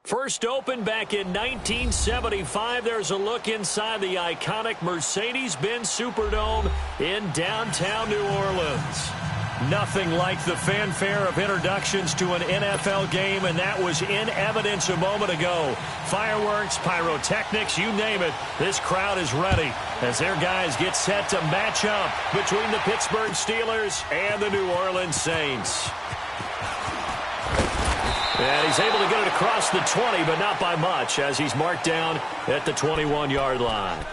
First opened back in 1975, there's a look inside the iconic Mercedes-Benz Superdome in downtown New Orleans. Nothing like the fanfare of introductions to an NFL game, and that was in evidence a moment ago. Fireworks, pyrotechnics, you name it, this crowd is ready as their guys get set to match up between the Pittsburgh Steelers and the New Orleans Saints. And he's able to get it across the 20, but not by much, as he's marked down at the 21-yard line.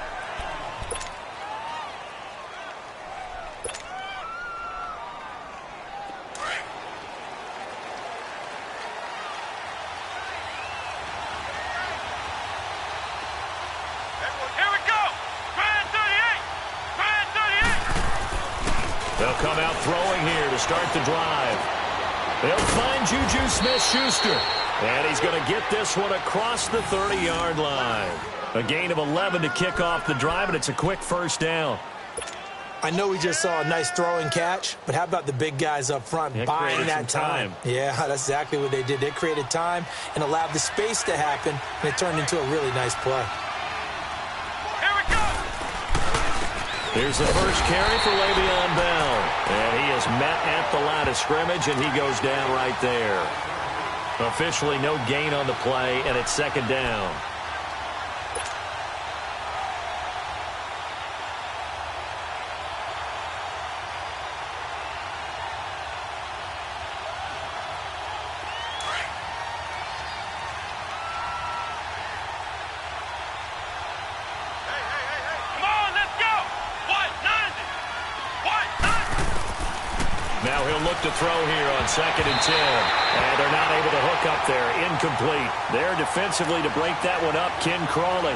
They'll come out throwing here to start the drive. They'll find Juju Smith-Schuster. And he's going to get this one across the 30-yard line. A gain of 11 to kick off the drive, and it's a quick first down. I know we just saw a nice throwing catch, but how about the big guys up front buying that time? Yeah, that's exactly what they did. They created time and allowed the space to happen, and it turned into a really nice play. Here's the first carry for Le'Veon Bell. And he is met at the line of scrimmage, and he goes down right there. Officially no gain on the play, and it's second down. Now he'll look to throw here on 2nd and 10. And they're not able to hook up there. Incomplete. There defensively to break that one up, Ken Crawley.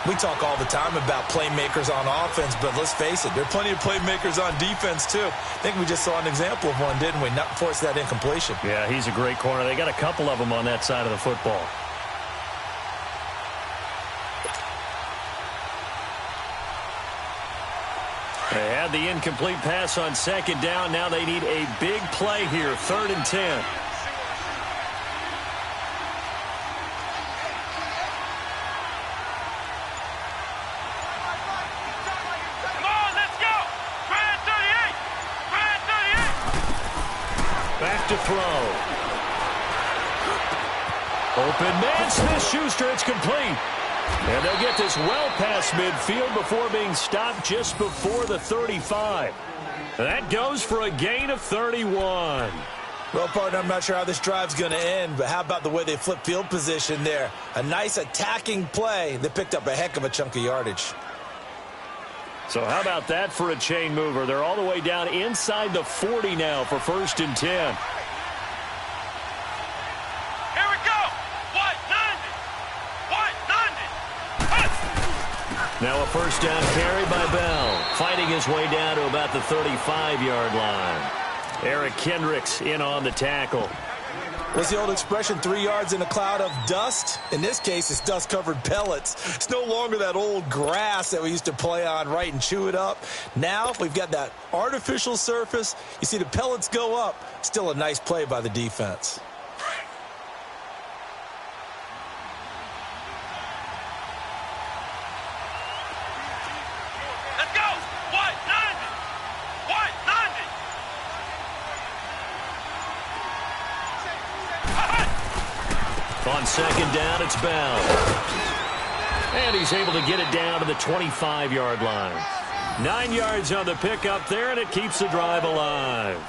We talk all the time about playmakers on offense, but let's face it, there are plenty of playmakers on defense, too. I think we just saw an example of one, didn't we? Not force that incompletion. Yeah, he's a great corner. They got a couple of them on that side of the football. They had the incomplete pass on 2nd down. Now they need a big play here, 3rd and 10. Come on, let's go. Try 38. Try 38. Back to throw. Open man, Smith-Schuster, it's complete. And they'll get this well past midfield before being stopped just before the 35. That goes for a gain of 31. Well, partner, I'm not sure how this drive's going to end, but how about the way they flip field position there? A nice attacking play that picked up a heck of a chunk of yardage. So how about that for a chain mover? They're all the way down inside the 40 now for 1st and 10. Now a first down carry by Bell, fighting his way down to about the 35-yard line. Eric Kendricks in on the tackle. What's the old expression, 3 yards in a cloud of dust? In this case, it's dust-covered pellets. It's no longer that old grass that we used to play on, right, and chew it up. Now we've got that artificial surface. You see the pellets go up. Still a nice play by the defense. On 2nd down, it's Bell. And he's able to get it down to the 25-yard line. 9 yards on the pickup there, and it keeps the drive alive.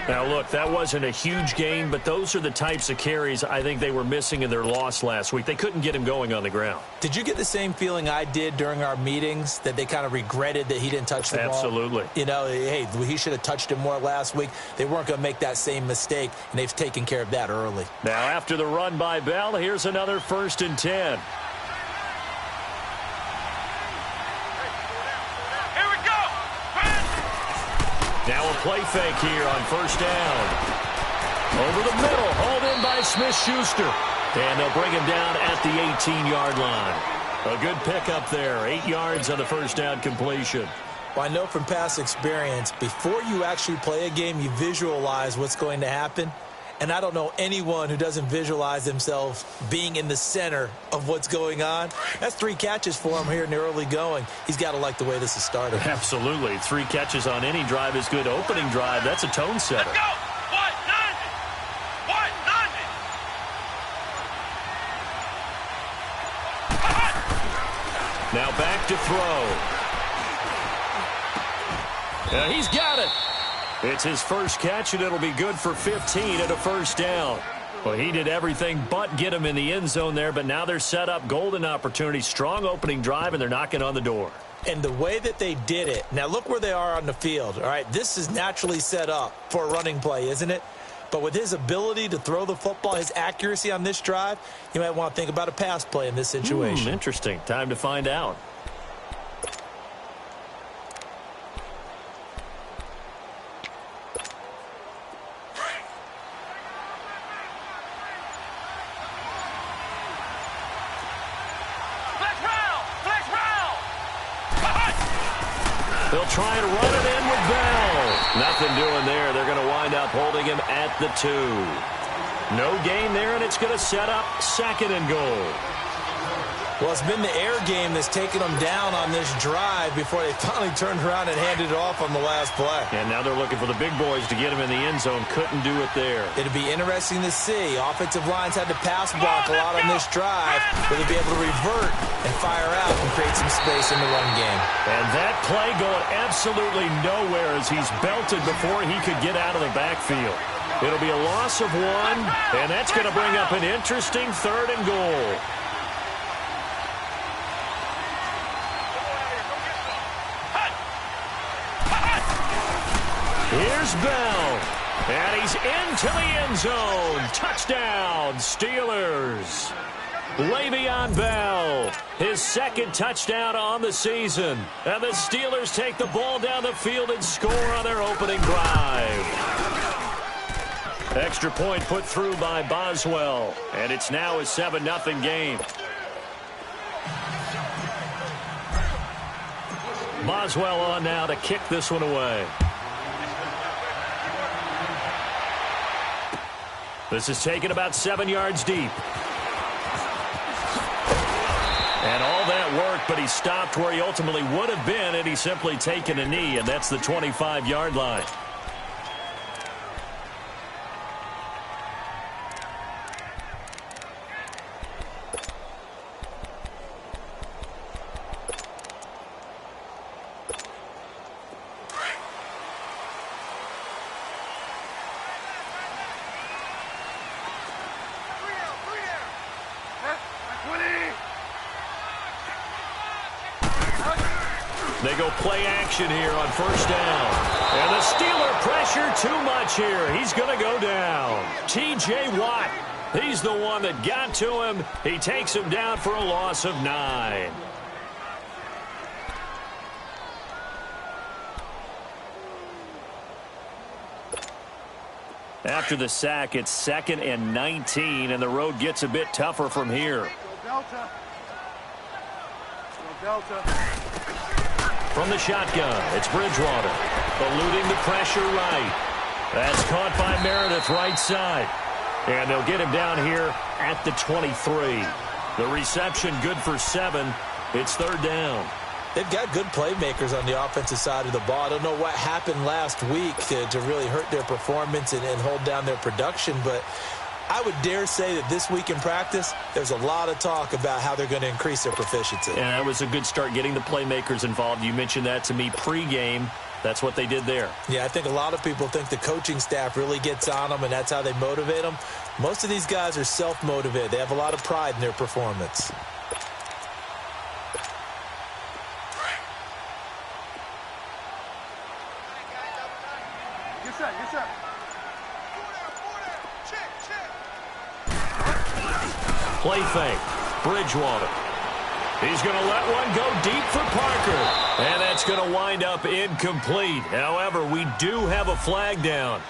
Now, look, that wasn't a huge gain, but those are the types of carries I think they were missing in their loss last week. They couldn't get him going on the ground. Did you get the same feeling I did during our meetings, that they kind of regretted that he didn't touch the ball? Absolutely. You know, hey, he should have touched him more last week. They weren't going to make that same mistake, and they've taken care of that early. Now, after the run by Bell, here's another 1st and 10. Now a play fake here on 1st down. Over the middle, hauled in by Smith-Schuster. And they'll bring him down at the 18-yard line. A good pickup there, 8 yards on the 1st down completion. Well, I know from past experience, before you actually play a game, you visualize what's going to happen. And I don't know anyone who doesn't visualize themselves being in the center of what's going on. That's 3 catches for him here in the early going. He's got to like the way this has started. Absolutely. 3 catches on any drive is good. Opening drive, that's a tone setter. Let's go. 190. 190. Now back to throw. He's got it. It's his first catch, and it'll be good for 15 and a first down. Well, he did everything but get him in the end zone there, but now they're set up. Golden opportunity, strong opening drive, and they're knocking on the door. And the way that they did it, now look where they are on the field. All right, this is naturally set up for a running play, isn't it? But with his ability to throw the football, his accuracy on this drive, you might want to think about a pass play in this situation. Interesting. Time to find out. They'll try and run it in with Bell. Nothing doing there. They're going to wind up holding him at the 2. No gain there, and it's going to set up 2nd and goal. Well, it's been the air game that's taken them down on this drive before they finally turned around and handed it off on the last play. And now they're looking for the big boys to get him in the end zone. Couldn't do it there. It'll be interesting to see. Offensive lines had to pass block a lot on this drive. Will they be able to revert and fire out and create some space in the run game? And that play going absolutely nowhere as he's belted before he could get out of the backfield. It'll be a loss of 1, and that's going to bring up an interesting 3rd and goal. Here's Bell, and he's into the end zone. Touchdown, Steelers. Le'Veon Bell, his 2nd touchdown on the season. And the Steelers take the ball down the field and score on their opening drive. Extra point put through by Boswell, and it's now a 7-0 game. Boswell on now to kick this one away. This is taken about 7 yards deep. And all that worked, but he stopped where he ultimately would have been, and he's simply taken a knee, and that's the 25-yard line. They go play action here on first down. And the Steeler pressure too much here. He's going to go down. T.J. Watt, he's the one that got to him. He takes him down for a loss of 9. After the sack, it's 2nd and 19, and the road gets a bit tougher from here. Delta. Delta. From the shotgun, it's Bridgewater, eluding the pressure right. That's caught by Meredith right side. And they'll get him down here at the 23. The reception good for 7. It's 3rd down. They've got good playmakers on the offensive side of the ball. I don't know what happened last week to really hurt their performance and hold down their production, but I would dare say that this week in practice, there's a lot of talk about how they're going to increase their proficiency. And that was a good start getting the playmakers involved. You mentioned that to me pregame. That's what they did there. Yeah, I think a lot of people think the coaching staff really gets on them, and that's how they motivate them. Most of these guys are self-motivated. They have a lot of pride in their performance. Yes, sir. Play fake. Bridgewater. He's going to let one go deep for Parker. And that's going to wind up incomplete. However, we do have a flag down.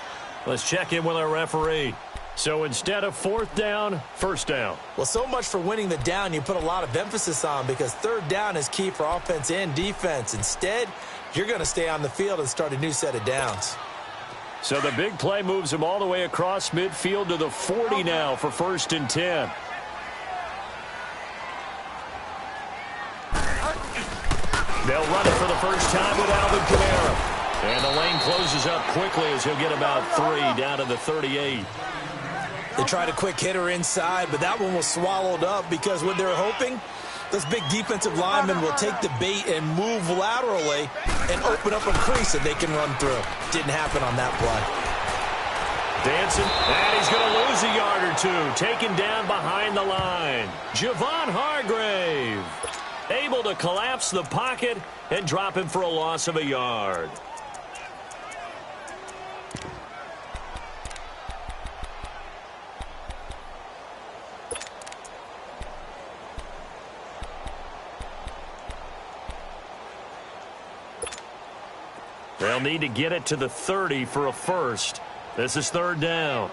Let's check in with our referee. So instead of 4th down, 1st down. Well, so much for winning the down you put a lot of emphasis on, because 3rd down is key for offense and defense. Instead, you're going to stay on the field and start a new set of downs. So the big play moves him all the way across midfield to the 40 now for 1st and 10. They'll run it for the first time with Alvin Kamara. And the lane closes up quickly as he'll get about 3 down to the 38. They tried a quick hitter inside, but that one was swallowed up because what they're hoping, this big defensive lineman will take the bait and move laterally and open up a crease that they can run through. Didn't happen on that play. Dancing, and he's going to lose a yard or two. Taken down behind the line. Javon Hargrave able to collapse the pocket and drop him for a loss of a yard. They'll need to get it to the 30 for a first. This is 3rd down.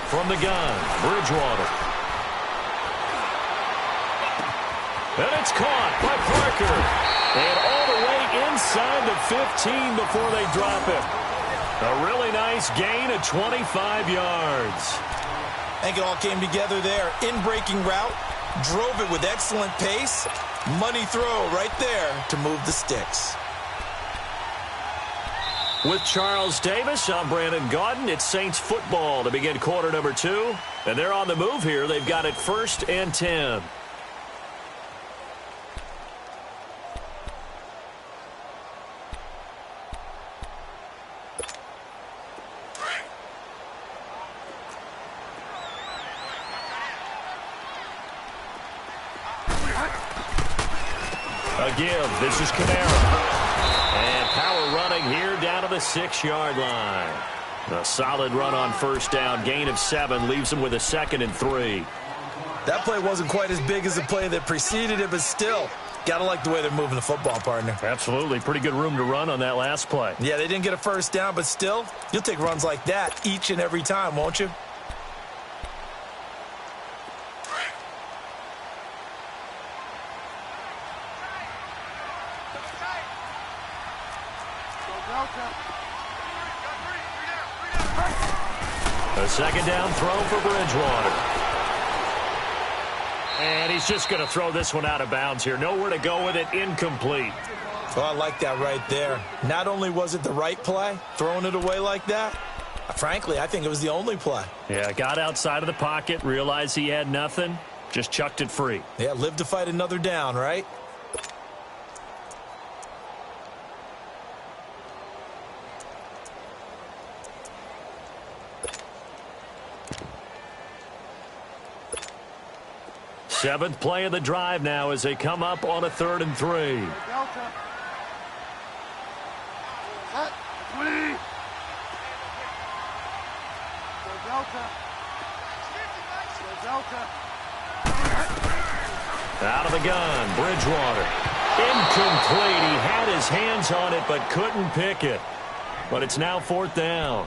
From the gun, Bridgewater. And it's caught by Parker. And all the way inside the 15 before they drop it. A really nice gain of 25 yards. I think it all came together there. In-breaking route, drove it with excellent pace. Money throw right there to move the sticks. With Charles Davis, I'm Brandon Gaudin. It's Saints football to begin quarter number 2. And they're on the move here. They've got it 1st and 10. A give. This is Kamara. And power running here down to the 6-yard line. A solid run on 1st down. Gain of 7 leaves him with a 2nd and 3. That play wasn't quite as big as the play that preceded it, but still, gotta like the way they're moving the football, partner. Absolutely. Pretty good room to run on that last play. Yeah, they didn't get a 1st down, but still, you'll take runs like that each and every time, won't you? A 2nd down throw for Bridgewater. And he's just going to throw this one out of bounds here. Nowhere to go with it. Incomplete. Oh, I like that right there. Not only was it the right play, throwing it away like that, frankly, I think it was the only play. Yeah, got outside of the pocket, realized he had nothing, just chucked it free. Yeah, live to fight another down, right? Seventh play of the drive now as they come up on a 3rd and 3. Out of the gun, Bridgewater. Incomplete. He had his hands on it but couldn't pick it. But it's now 4th down.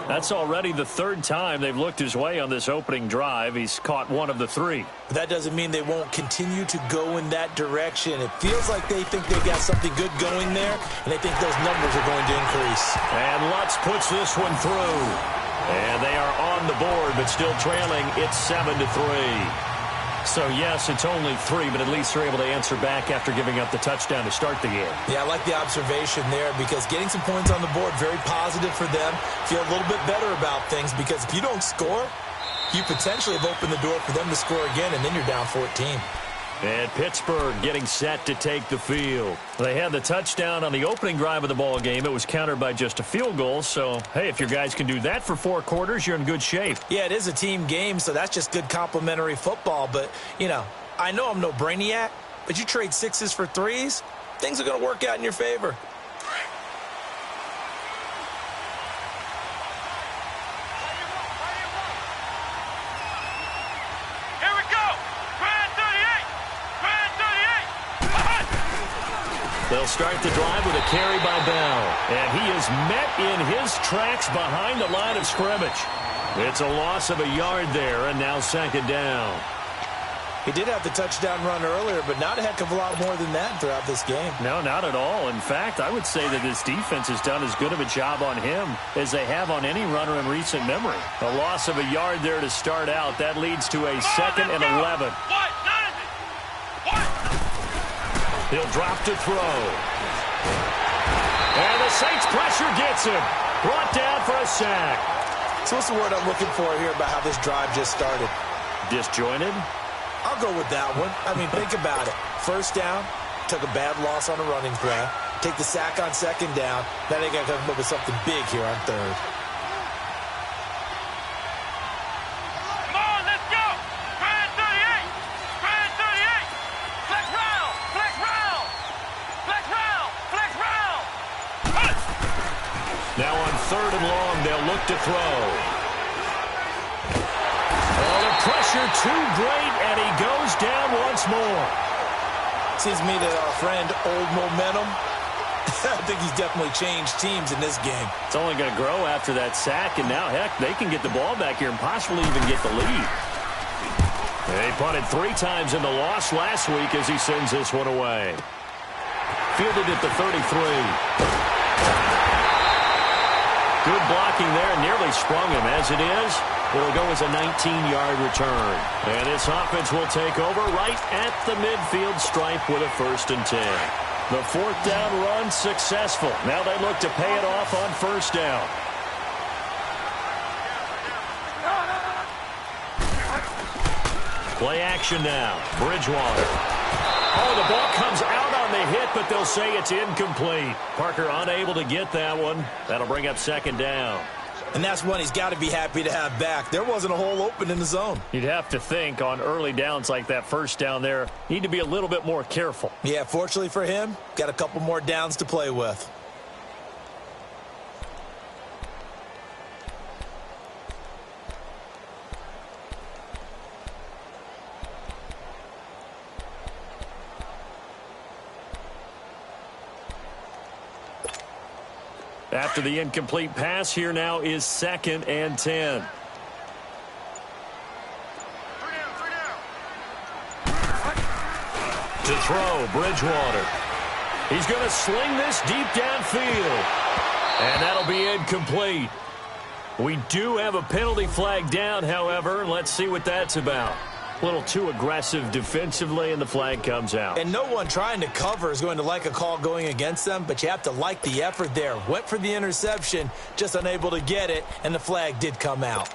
That's already the 3rd time they've looked his way on this opening drive. He's caught 1 of the 3. But that doesn't mean they won't continue to go in that direction. It feels like they think they got something good going there, and they think those numbers are going to increase. And Lutz puts this one through. And they are on the board, but still trailing. It's 7-3. So, yes, it's only 3, but at least they're able to answer back after giving up the touchdown to start the game. Yeah, I like the observation there because getting some points on the board, very positive for them. Feel a little bit better about things because if you don't score, you potentially have opened the door for them to score again, and then you're down 14. And Pittsburgh getting set to take the field. They had the touchdown on the opening drive of the ball game. It was countered by just a field goal. So, hey, if your guys can do that for 4 quarters, you're in good shape. Yeah, it is a team game, so that's just good complimentary football. But, you know I'm no brainiac, but you trade 6s for 3s, things are going to work out in your favor. They'll start the drive with a carry by Bell. And he is met in his tracks behind the line of scrimmage. It's a loss of a yard there, and now 2nd down. He did have the touchdown run earlier, but not a heck of a lot more than that throughout this game. No, not at all. In fact, I would say that this defense has done as good of a job on him as they have on any runner in recent memory. A loss of a yard there to start out. That leads to a 2nd and 11. He'll drop to throw. And the Saints pressure gets him. Brought down for a sack. So what's the word I'm looking for here about how this drive just started? Disjointed? I'll go with that one. I mean, think about it. First down, took a bad loss on a running play. Take the sack on 2nd down. Now they got to come up with something big here on 3rd. Come on, let's go. Grand 38. Grand 38. Flex round. Flex round. Flex round. Flex round. Now on 3rd and long, they'll look to throw. Oh, the pressure too great, and he goes down once more. Seems to me that our friend Old Momentum, I think he's definitely changed teams in this game. It's only going to grow after that sack, and now, heck, they can get the ball back here and possibly even get the lead. They punted 3 times in the loss last week as he sends this one away. Fielded at the 33. Good blocking there, nearly sprung him. As it is, it'll go as a 19-yard return. And this offense will take over right at the midfield stripe with a 1st and 10. The 4th down run successful. Now they look to pay it off on 1st down. Play action now. Bridgewater. Oh, the ball comes out on the hit, but they'll say it's incomplete. Parker unable to get that one. That'll bring up 2nd down. And that's one he's got to be happy to have back. There wasn't a hole open in the zone. You'd have to think on early downs like that 1st down there, need to be a little bit more careful. Yeah, fortunately for him, got a couple more downs to play with. After the incomplete pass, here now is 2nd and 10. To throw, Bridgewater. He's going to sling this deep downfield. And that'll be incomplete. We do have a penalty flag down, however. Let's see what that's about. A little too aggressive defensively, and the flag comes out. And no one trying to cover is going to like a call going against them, but you have to like the effort there. Went for the interception, just unable to get it, and the flag did come out.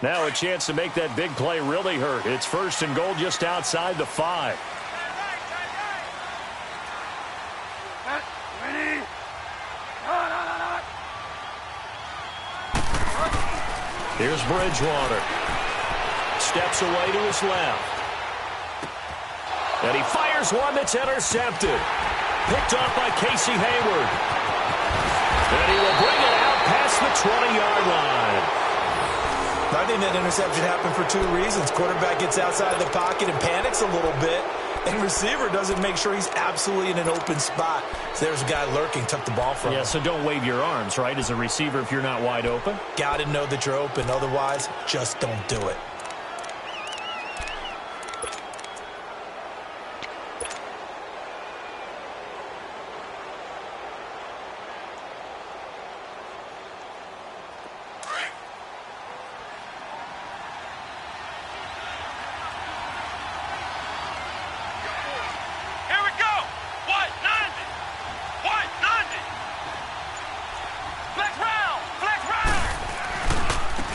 Now a chance to make that big play really hurt. It's 1st and goal just outside the 5. Here's Bridgewater. Steps away to his left. And he fires one that's intercepted. Picked off by Casey Hayward. And he will bring it out past the 20-yard line. I think that interception happened for 2 reasons. Quarterback gets outside the pocket and panics a little bit. And receiver doesn't make sure he's absolutely in an open spot. So there's a guy lurking, took the ball from him. Yeah, so don't wave your arms, right, as a receiver if you're not wide open. Got to know that you're open. Otherwise, just don't do it.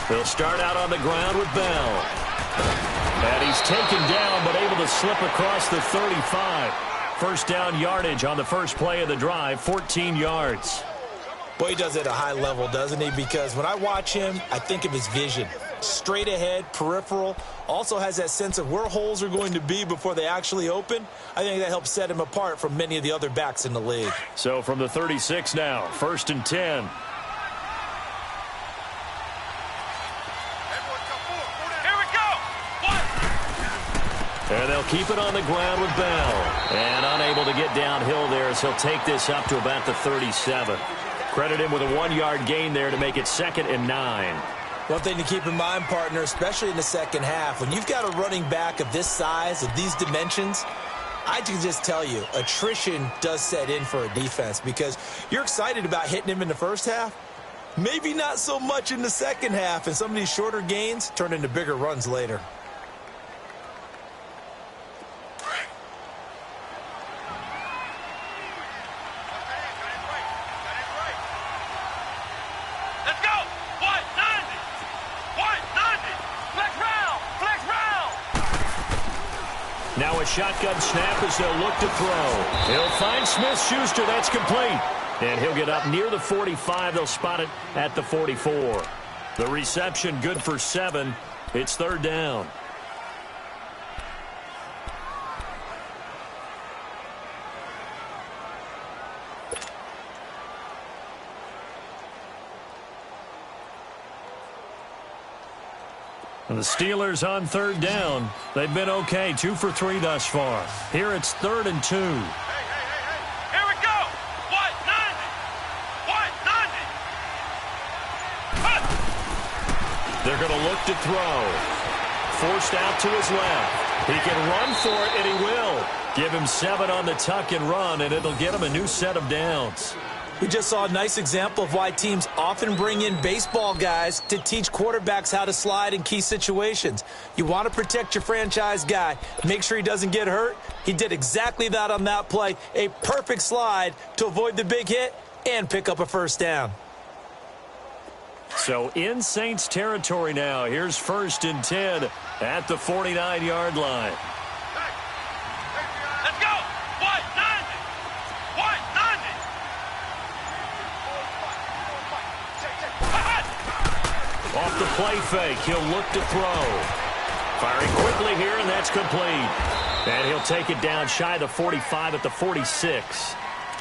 They'll start out on the ground with Bell. And he's taken down, but able to slip across the 35. 1st down yardage on the first play of the drive, 14 yards. Boy, he does it at a high level, doesn't he? Because when I watch him, I think of his vision. Straight ahead, peripheral. Also has that sense of where holes are going to be before they actually open. I think that helps set him apart from many of the other backs in the league. So from the 36 now, 1st and 10. And they'll keep it on the ground with Bell. And unable to get downhill there as he'll take this up to about the 37. Credit him with a 1-yard gain there to make it 2nd and 9. One thing to keep in mind, partner, especially in the second half, when you've got a running back of this size, of these dimensions, I can just tell you, attrition does set in for a defense because you're excited about hitting him in the first half. Maybe not so much in the second half, and some of these shorter gains turn into bigger runs later. Let's go! White 90! White 90! Flex round! Flex round! Now a shotgun snap as they'll look to throw. He'll find Smith-Schuster. That's complete. And he'll get up near the 45. They'll spot it at the 44. The reception good for 7. It's third down. And the Steelers on third down. They've been okay, 2 for 3 thus far. Here it's 3rd and 2. Hey! Here we go! White 90! White 90! Cut! They're going to look to throw. Forced out to his left. He can run for it, and he will. Give him 7 on the tuck and run, and it'll get him a new set of downs. We just saw a nice example of why teams often bring in baseball guys to teach quarterbacks how to slide in key situations. You want to protect your franchise guy. Make sure he doesn't get hurt. He did exactly that on that play. A perfect slide to avoid the big hit and pick up a first down. So in Saints territory now. Here's 1st and 10 at the 49-yard line. Let's go! White 90! White 90! Off the play fake, he'll look to throw. Firing quickly here, and that's complete. And he'll take it down shy of the 45 at the 46.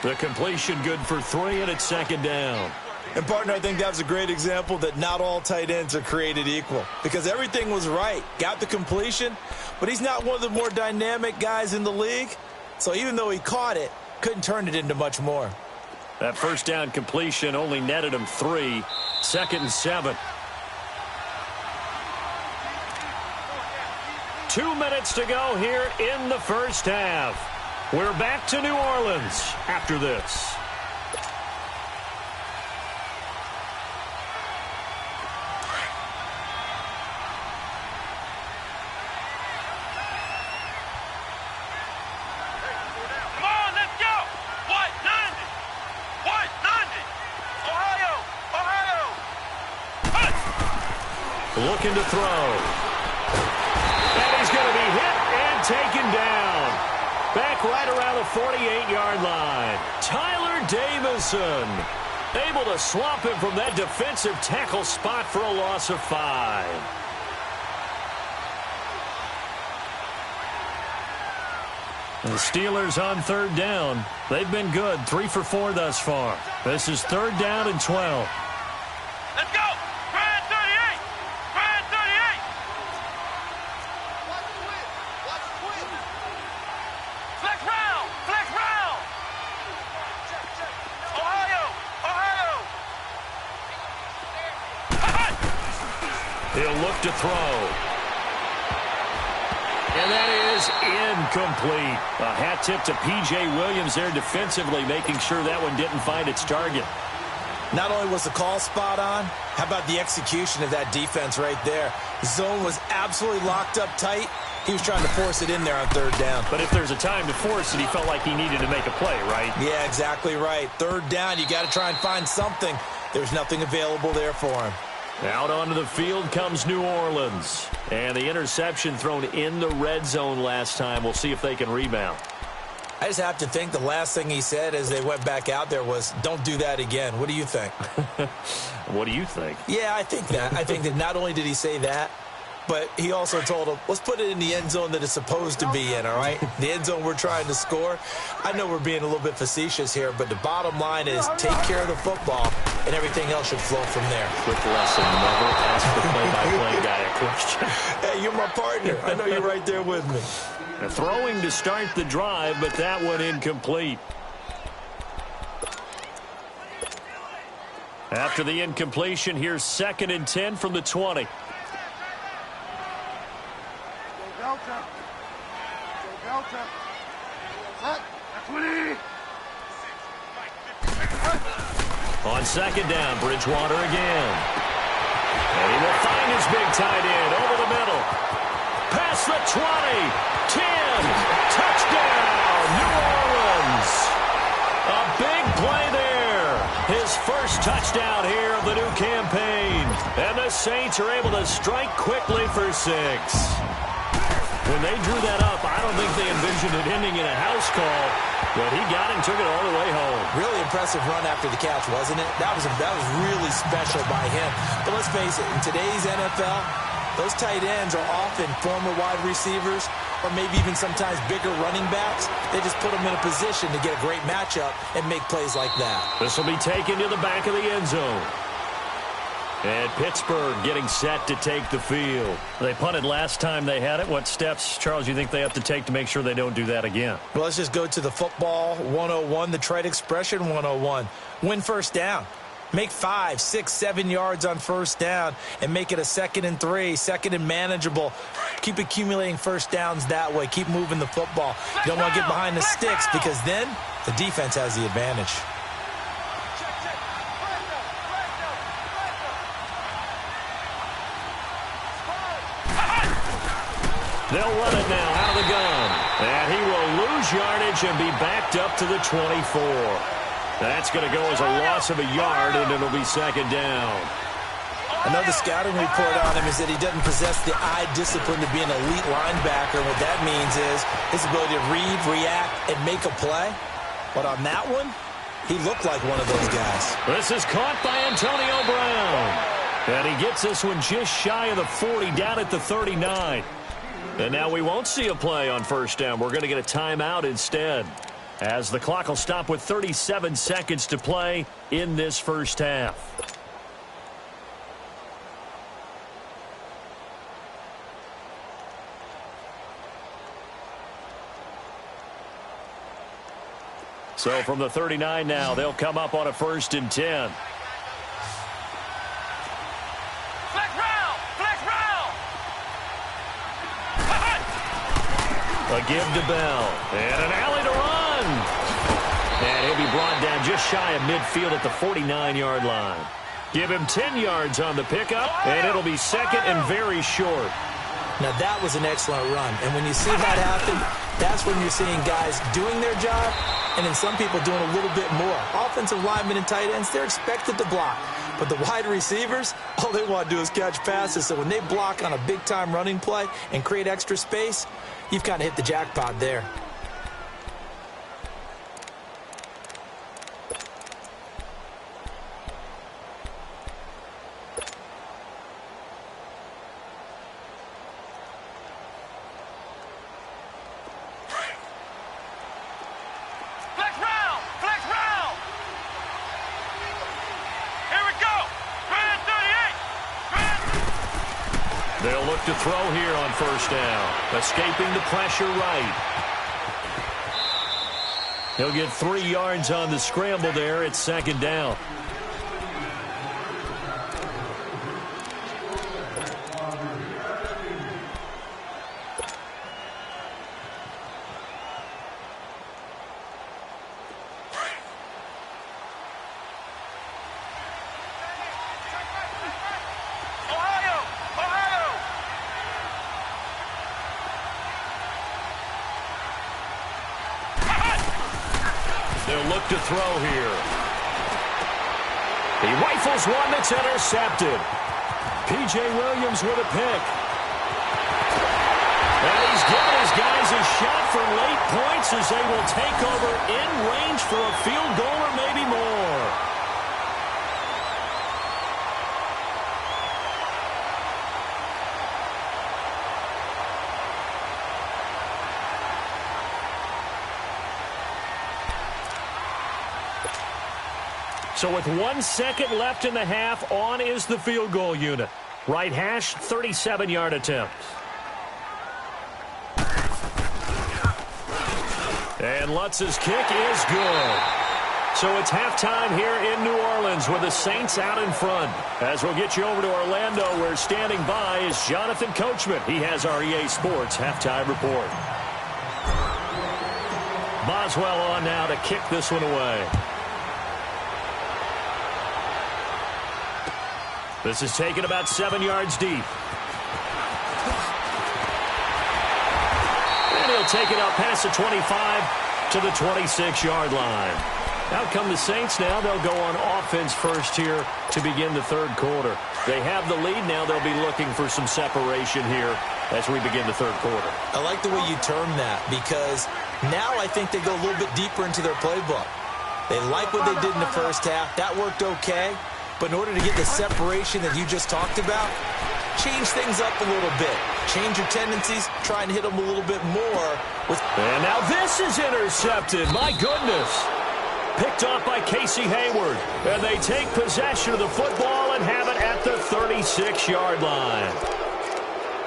The completion good for 3, and it's 2nd down. And, partner, I think that was a great example that not all tight ends are created equal because everything was right. Got the completion, but he's not one of the more dynamic guys in the league. So even though he caught it, couldn't turn it into much more. That first down completion only netted him 3. 2nd and 7. 2 minutes to go here in the first half. We're back to New Orleans after this. Come on, let's go! White 90! White 90! Ohio! Ohio! Cut! Looking to throw. And he's going to be hit and taken down. Back right around the 48-yard line. Tyler Davison able to swamp him from that defensive tackle spot for a loss of 5. The Steelers on third down. They've been good, 3 for 4 thus far. This is 3rd down and 12. Let's go! Grand 38! Grand 38! Flex round! Flex round! Ohio! Ohio! He'll look to throw. And that is incomplete. A hat tip to P.J. Williams there defensively, making sure that one didn't find its target. Not only was the call spot on, how about the execution of that defense right there? Zone was absolutely locked up tight. He was trying to force it in there on 3rd down. But if there's a time to force it, he felt like he needed to make a play, right? Yeah, exactly right. 3rd down, you got to try and find something. There's nothing available there for him. Out onto the field comes New Orleans. And the interception thrown in the red zone last time. We'll see if they can rebound. I just have to think the last thing he said as they went back out there was, don't do that again. What do you think? What do you think? Yeah, I think that. I think that not only did he say that, but he also told him, let's put it in the end zone that it's supposed to be in, all right? The end zone we're trying to score. I know we're being a little bit facetious here, but the bottom line is take care of the football, and everything else should flow from there. Quick lesson, never ask the play-by-play guy a question. Hey, you're my partner. I know you're right there with me. Throwing to start the drive, but that one incomplete. After the incompletion, here's 2nd and 10 from the 20. On 2nd down, Bridgewater again. And he will find his big tight end over the middle. Past the 20, 10, touchdown, New Orleans. A big play there. His first touchdown here of the new campaign. And the Saints are able to strike quickly for 6. When they drew that up, I don't think they envisioned it ending in a house call, but he got it and took it all the way home. Really impressive run after the catch, wasn't it? That was really special by him. But let's face it, in today's NFL, those tight ends are often former wide receivers or maybe even sometimes bigger running backs. They just put them in a position to get a great matchup and make plays like that. This will be taken to the back of the end zone. And Pittsburgh getting set to take the field. They punted last time they had it. What steps, Charles, you think they have to take to make sure they don't do that again? Well, let's just go to the football 101, the trade expression 101. Win first down. Make 5, 6, 7 yards on first down and make it a 2nd and 3, 2nd and manageable. Keep accumulating first downs that way. Keep moving the football. You don't want to get behind the sticks because then the defense has the advantage. They'll run it now out of the gun. And he will lose yardage and be backed up to the 24. That's going to go as a loss of a yard, and it'll be 2nd down. Another scouting report on him is that he doesn't possess the eye discipline to be an elite linebacker. What that means is his ability to read, react, and make a play. But on that one, he looked like one of those guys. This is caught by Antonio Brown. And he gets this one just shy of the 40, down at the 39. And now we won't see a play on first down. We're going to get a timeout instead, as the clock will stop with 37 seconds to play in this first half. So from the 39 now, they'll come up on a 1st and 10. A give to Bell. And an alley to run. And he'll be brought down just shy of midfield at the 49-yard line. Give him 10 yards on the pickup, and it'll be 2nd and very short. Now, that was an excellent run. And when you see that happen, that's when you're seeing guys doing their job and then some people doing a little bit more. Offensive linemen and tight ends, they're expected to block. But the wide receivers, all they want to do is catch passes. So when they block on a big-time running play and create extra space, you've kind of hit the jackpot there. They'll look to throw here on first down. Escaping the pressure right. He'll get 3 yards on the scramble there. It's 2nd down. They'll look to throw here. He rifles one that's intercepted. P.J. Williams with a pick. And he's given his guys a shot for late points as they will take over in range for a field goal or maybe more. So with 1 second left in the half, on is the field goal unit. Right hash, 37-yard attempt. And Lutz's kick is good. So it's halftime here in New Orleans with the Saints out in front. As we'll get you over to Orlando, where standing by is Jonathan Coachman. He has our EA Sports halftime report. Boswell on now to kick this one away. This is taken about 7 yards deep. And he'll take it up past the 25 to the 26-yard line. Out come the Saints now. They'll go on offense first here to begin the third quarter. They have the lead now. They'll be looking for some separation here as we begin the third quarter. I like the way you term that, because now I think they go a little bit deeper into their playbook. They like what they did in the first half. That worked okay. But in order to get the separation that you just talked about, change things up a little bit. Change your tendencies. Try and hit them a little bit more. And now this is intercepted. My goodness. Picked off by Casey Hayward. And they take possession of the football and have it at the 36-yard line.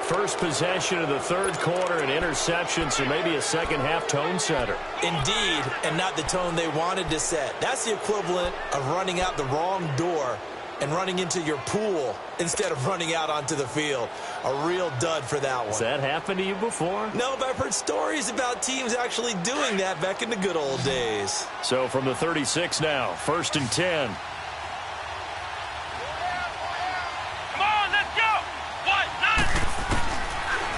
First possession of the third quarter, an interception, so maybe a second-half tone setter. Indeed, and not the tone they wanted to set. That's the equivalent of running out the wrong door and running into your pool instead of running out onto the field. A real dud for that one. Has that happened to you before? No, but I've heard stories about teams actually doing that back in the good old days. So from the 36 now, 1st and 10.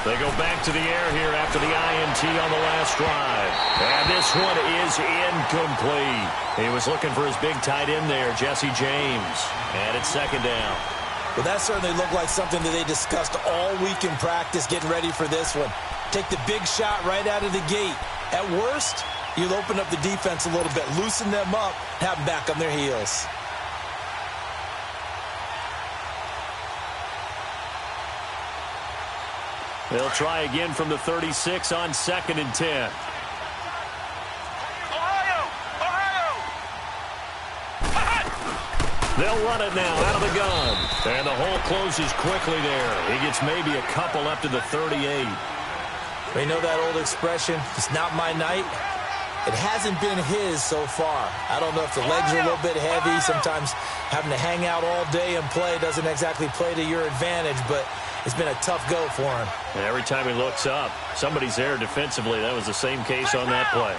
They go back to the air here after the INT on the last drive. And this one is incomplete. He was looking for his big tight end there, Jesse James. And it's second down. Well, that certainly looked like something that they discussed all week in practice getting ready for this one. Take the big shot right out of the gate. At worst, you'll open up the defense a little bit, loosen them up, have them back on their heels. They'll try again from the 36 on 2nd and 10. They'll run it now out of the gun. And the hole closes quickly there. He gets maybe a couple up to the 38. You know that old expression, it's not my night? It hasn't been his so far. I don't know if the legs are a little bit heavy. Sometimes having to hang out all day and play doesn't exactly play to your advantage, but it's been a tough go for him. And every time he looks up, somebody's there defensively. That was the same case on that play.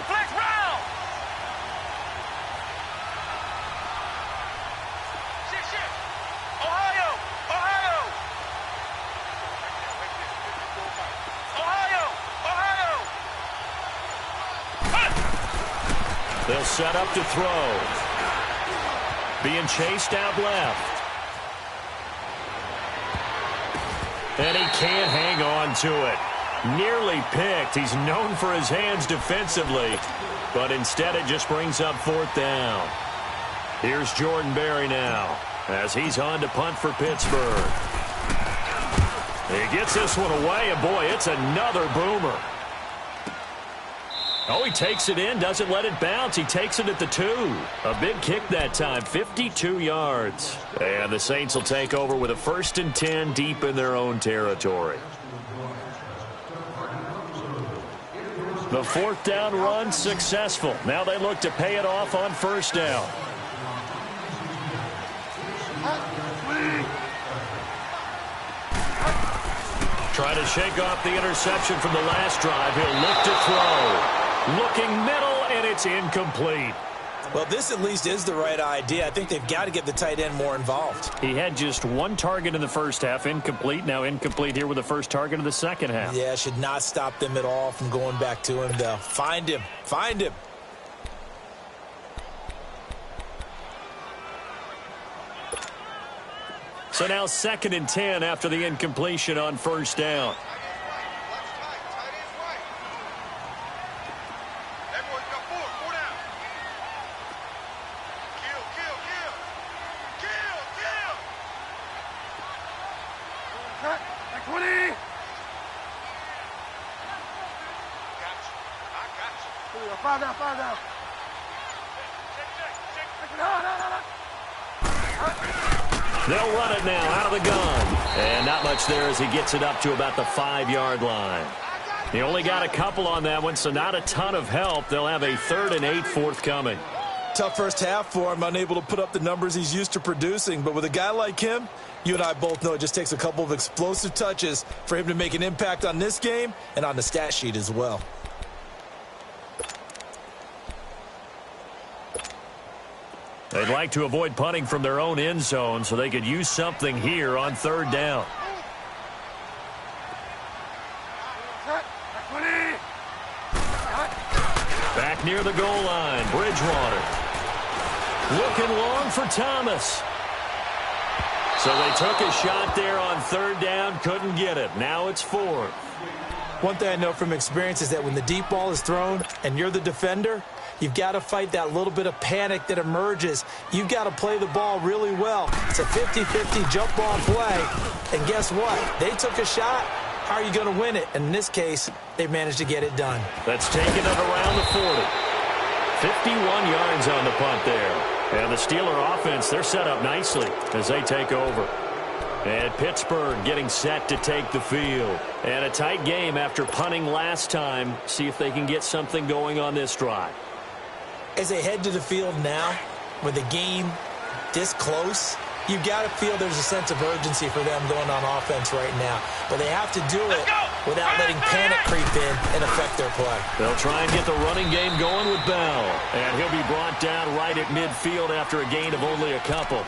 They'll set up to throw. Being chased out left. And he can't hang on to it. Nearly picked. He's known for his hands defensively. But instead it just brings up 4th down. Here's Jordan Berry now as he's on to punt for Pittsburgh. He gets this one away, and boy, it's another boomer. Oh, he takes it in, doesn't let it bounce. He takes it at the 2. A big kick that time, 52 yards. And the Saints will take over with a 1st and 10 deep in their own territory. The 4th down run successful. Now they look to pay it off on 1st down. Try to shake off the interception from the last drive. He'll look to throw. Looking middle, and it's incomplete. Well, this at least is the right idea. I think they've got to get the tight end more involved. He had just 1 target in the first half, incomplete. Now incomplete here with the first target of the second half. Yeah, should not stop them at all from going back to him, though. Find him. Find him. So now 2nd and 10 after the incompletion on 1st down. They'll run it now out of the gun. And not much there as he gets it up to about the 5-yard line. He only got a couple on that one, so not a ton of help. They'll have a 3rd and 8 forthcoming. Tough first half for him, unable to put up the numbers he's used to producing. But with a guy like him, you and I both know it just takes a couple of explosive touches for him to make an impact on this game and on the stat sheet as well. They'd like to avoid punting from their own end zone so they could use something here on third down. Back near the goal line, Bridgewater. Looking long for Thomas. So they took a shot there on third down, couldn't get it. Now it's fourth. One thing I know from experience is that when the deep ball is thrown and you're the defender, you've got to fight that little bit of panic that emerges. You've got to play the ball really well. It's a 50-50 jump ball play. And guess what? They took a shot. How are you going to win it? And in this case, they managed to get it done. That's taken it around the 40. 51 yards on the punt there. And the Steeler offense, they're set up nicely as they take over. And Pittsburgh getting set to take the field. And a tight game after punting last time. See if they can get something going on this drive. As they head to the field now, with the game this close, you've got to feel there's a sense of urgency for them going on offense right now. But they have to do it without letting panic creep in and affect their play. They'll try and get the running game going with Bell. And he'll be brought down right at midfield after a gain of only a couple.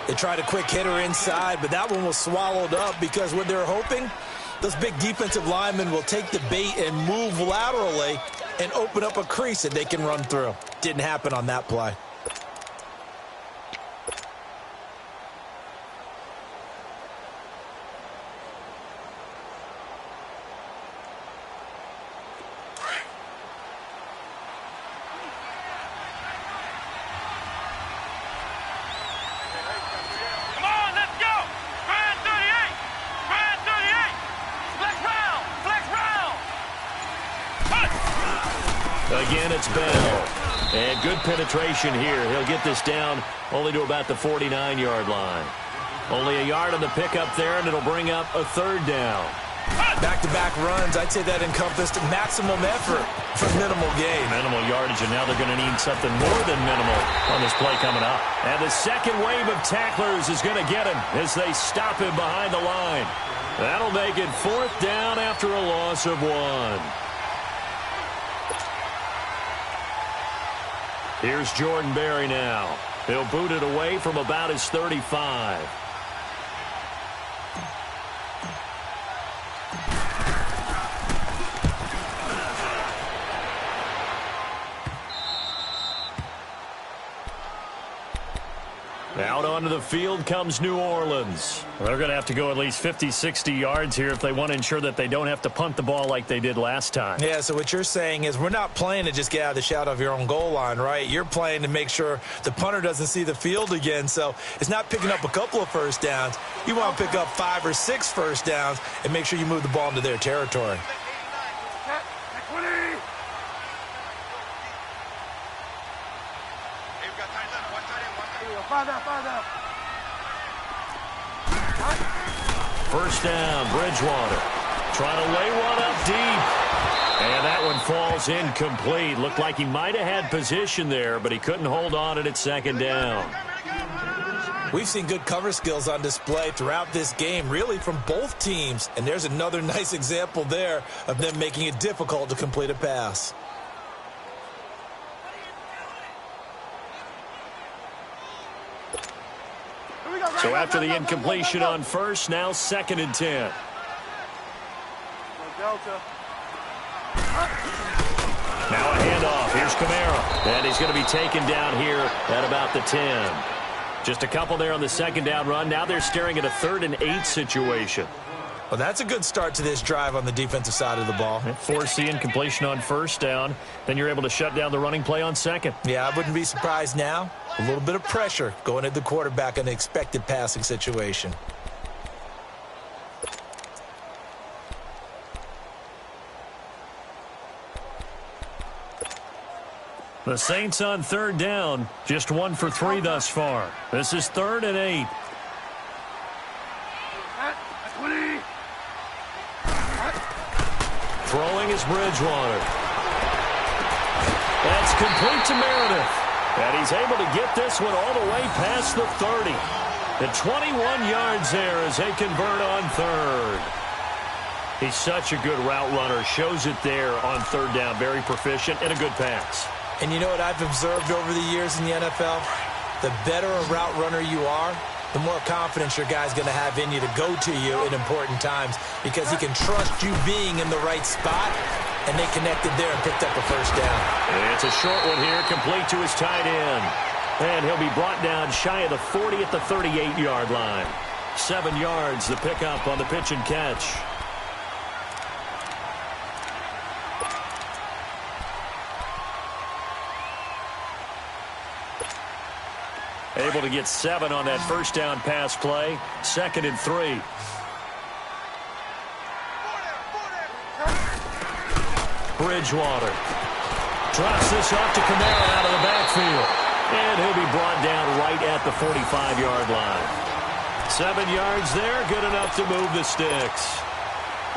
They tried a quick hitter inside, but that one was swallowed up because what they're hoping, those big defensive linemen will take the bait and move laterally and open up a crease that they can run through. Didn't happen on that play. Again, it's Bell. And good penetration here. He'll get this down only to about the 49-yard line. Only a yard on the pickup there, and it'll bring up a third down. Back-to-back runs, I'd say that encompassed maximum effort for minimal gain. Minimal yardage, and now they're going to need something more than minimal on this play coming up. And the second wave of tacklers is going to get him as they stop him behind the line. That'll make it fourth down after a loss of 1. Here's Jordan Berry now. He'll boot it away from about his 35. Out onto the field comes New Orleans. They're going to have to go at least 50, 60 yards here if they want to ensure that they don't have to punt the ball like they did last time. Yeah, so what you're saying is we're not playing to just get out of the shadow of your own goal line, right? You're playing to make sure the punter doesn't see the field again. So it's not picking up a couple of first downs. You want to pick up 5 or 6 first downs and make sure you move the ball into their territory. First down, Bridgewater. Trying to lay one up deep. And that one falls incomplete. Looked like he might have had position there, but he couldn't hold on at second down. We've seen good cover skills on display throughout this game, really from both teams. And there's another nice example there of them making it difficult to complete a pass. So after the incompletion on first, now 2nd and 10. Now a handoff. Here's Kamara. And he's going to be taken down here at about the 10. Just a couple there on the second down run. Now they're staring at a 3rd and 8 situation. Well, that's a good start to this drive on the defensive side of the ball. Force the incompletion on first down. Then you're able to shut down the running play on second. Yeah, I wouldn't be surprised now. A little bit of pressure going at the quarterback in the expected passing situation. The Saints on 3rd down, just 1 for 3 thus far. This is 3rd and 8. Throwing is Bridgewater. That's complete to Meredith. And he's able to get this one all the way past the 30. The 21 yards there as they convert on third. He's such a good route runner. Shows it there on third down. Very proficient and a good pass. And you know what I've observed over the years in the NFL? The better a route runner you are, the more confidence your guy's going to have in you to go to you in important times because he can trust you being in the right spot, and they connected there and picked up a first down. And it's a short one here, complete to his tight end. And he'll be brought down shy of the 40 at the 38-yard line. 7 yards, the pickup on the pitch and catch. Able to get 7 on that first down pass play. 2nd and 3. Bridgewater drops this off to Kamara out of the backfield. And he'll be brought down right at the 45-yard line. 7 yards there, good enough to move the sticks.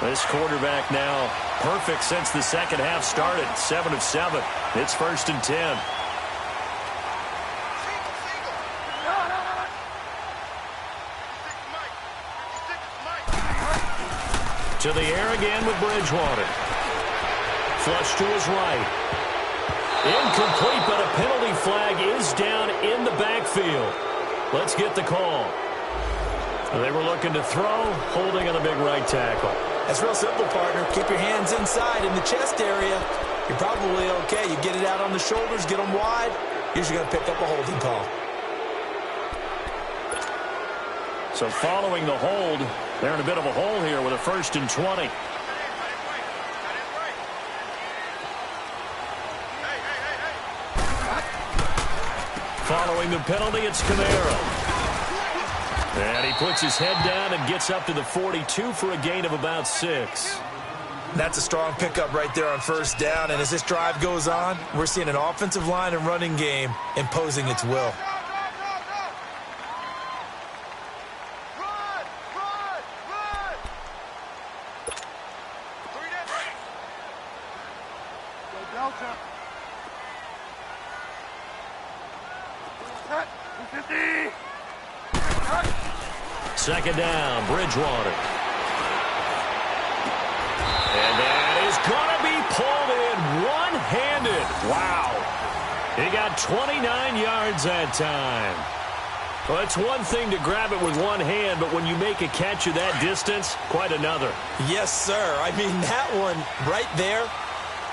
This quarterback now perfect since the second half started. 7 of 7. It's 1st and 10. To the air again with Bridgewater. Flush to his right. Incomplete, but a penalty flag is down in the backfield. Let's get the call. They were looking to throw, holding on the big right tackle. That's real simple, partner. Keep your hands inside in the chest area. You're probably okay. You get it out on the shoulders, get them wide. Usually going to pick up a holding call. So following the hold, they're in a bit of a hole here with a 1st and 20. Following the penalty, it's Kamara. And he puts his head down and gets up to the 42 for a gain of about 6. That's a strong pickup right there on first down. And as this drive goes on, we're seeing an offensive line and running game imposing its will. Second down, Bridgewater. And that is going to be pulled in one-handed. Wow. He got 29 yards that time. Well, it's one thing to grab it with one hand, but when you make a catch of that distance, quite another. Yes, sir. I mean, that one right there,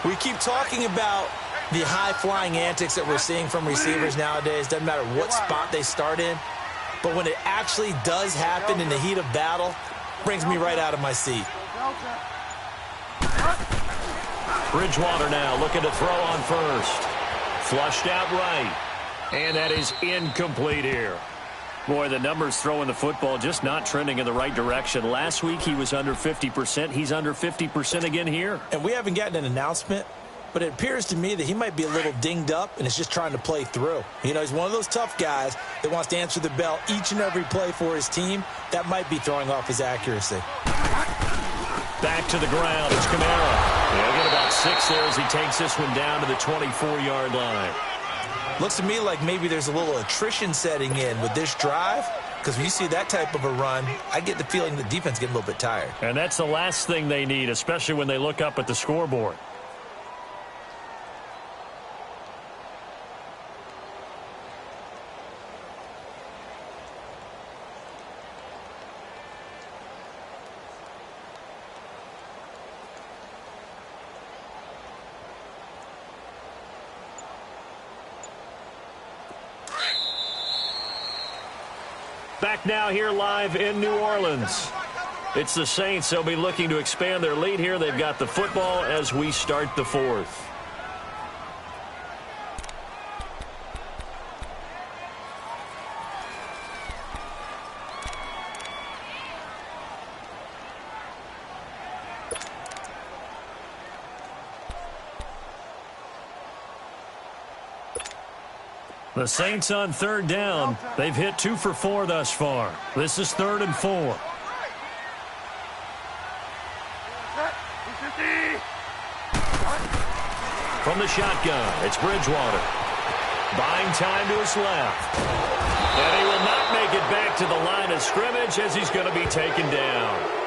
we keep talking about the high-flying antics that we're seeing from receivers nowadays. Doesn't matter what spot they start in. But when it actually does happen in the heat of battle, brings me right out of my seat. Bridgewater now looking to throw on first. Flushed out right. And that is incomplete here. Boy, the numbers throwing the football just not trending in the right direction. Last week he was under 50%. He's under 50% again here. And we haven't gotten an announcement, but it appears to me that he might be a little dinged up and is just trying to play through. You know, he's one of those tough guys that wants to answer the bell each and every play for his team. That might be throwing off his accuracy. Back to the ground. It's Kamara. He'll get about 6 there as he takes this one down to the 24-yard line. Looks to me like maybe there's a little attrition setting in with this drive, because when you see that type of a run, I get the feeling the defense getting a little bit tired. And that's the last thing they need, especially when they look up at the scoreboard. Back now here live in New Orleans. It's the Saints. They'll be looking to expand their lead here. They've got the football as we start the fourth. The Saints on third down. They've hit 2 for 4 thus far. This is 3rd and 4. From the shotgun, it's Bridgewater. Buying time to his left. And he will not make it back to the line of scrimmage as he's going to be taken down.